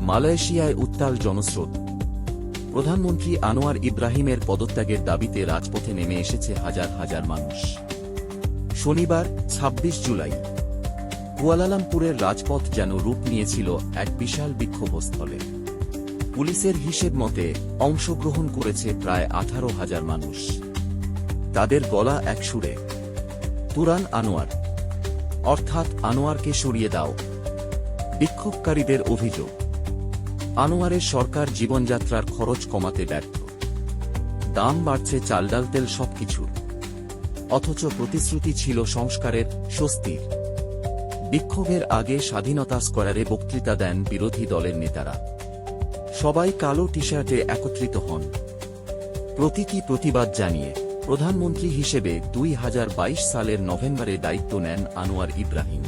মালয়েশিয়ায় উত্তাল জনস্রোত। প্রধানমন্ত্রী আনোয়ার ইব্রাহিমের পদত্যাগের দাবিতে রাজপথে নেমে এসেছে হাজার হাজার মানুষ। শনিবার ২৬ জুলাই কুয়ালালামপুরের রাজপথ যেন রূপ নিয়েছিল এক বিশাল বিক্ষোভস্থলে। পুলিশের হিসেব মতে অংশগ্রহণ করেছে প্রায় ১৮,০০০ মানুষ। তাদের গলা এক সুরে, তুরান আনোয়ার, অর্থাৎ আনোয়ারকে সরিয়ে দাও। বিক্ষোভকারীদের অভিযোগ, আনোয়ারের সরকার জীবনযাত্রার খরচ কমাতে ব্যর্থ, দাম বাড়ছে চাল ডাল তেল সবকিছুর, অথচ প্রতিশ্রুতি ছিল সংস্কারের, স্বস্তির। বিক্ষোভের আগে স্বাধীনতা স্কয়ারে বক্তৃতা দেন বিরোধী দলের নেতারা। সবাই কালো টি-শার্টে একত্রিত হন, প্রতীকী প্রতিবাদ জানিয়ে। প্রধানমন্ত্রী হিসেবে ২০২২ সালের নভেম্বরে দায়িত্ব নেন আনোয়ার ইব্রাহিম।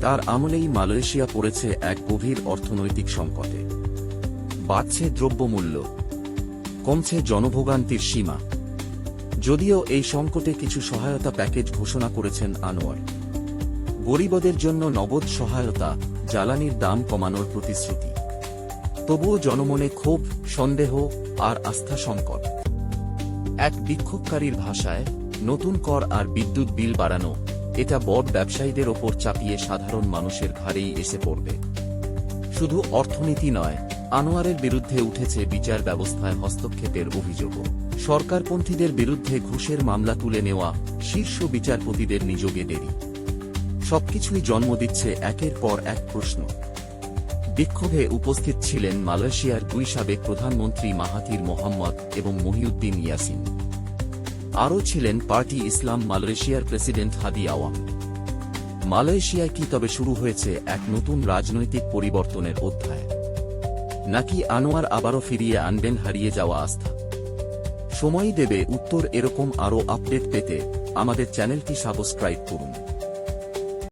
তার আমলেই মালয়েশিয়া পড়েছে এক গভীর অর্থনৈতিক সংকটে। বাড়ছে দ্রব্যমূল্য, কমছে জনভোগান্তির সীমা। যদিও এই সংকটে কিছু সহায়তা প্যাকেজ ঘোষণা করেছেন আনোয়ার। গরিবদের জন্য নগদ সহায়তা, জ্বালানির দাম কমানোর প্রতিশ্রুতি। তবুও জনমনে ক্ষোভ, সন্দেহ আর আস্থা সংকট। এক বিক্ষোভকারীর ভাষায়, নতুন কর আর বিদ্যুৎ বিল বাড়ানো, এটা বড় ব্যবসায়ীদের ওপর চাপিয়ে সাধারণ মানুষের ঘাড়েই এসে পড়বে। শুধু অর্থনীতি নয়, আনোয়ারের বিরুদ্ধে উঠেছে বিচার ব্যবস্থায় হস্তক্ষেপের অভিযোগও। সরকারপন্থীদের বিরুদ্ধে ঘুষের মামলা তুলে নেওয়া, শীর্ষ বিচারপতিদের নিযোগে দেরি, সবকিছুই জন্ম দিচ্ছে একের পর এক প্রশ্ন। বিক্ষোভে উপস্থিত ছিলেন মালয়েশিয়ার ২ সাবেক প্রধানমন্ত্রী মাহাথির মোহাম্মদ এবং মহিউদ্দিন ইয়াসিন। আরও ছিলেন পার্টি ইসলাম মালয়েশিয়ার প্রেসিডেন্ট হাদি আওয়াম। মালয়েশিয়ায় কি তবে শুরু হয়েছে এক নতুন রাজনৈতিক পরিবর্তনের অধ্যায়? নাকি আনোয়ার আবারও ফিরিয়ে আনবেন হারিয়ে যাওয়া আস্থা? সময়ই দেবে উত্তর। এরকম আরও আপডেট পেতে আমাদের চ্যানেলটি সাবস্ক্রাইব করুন।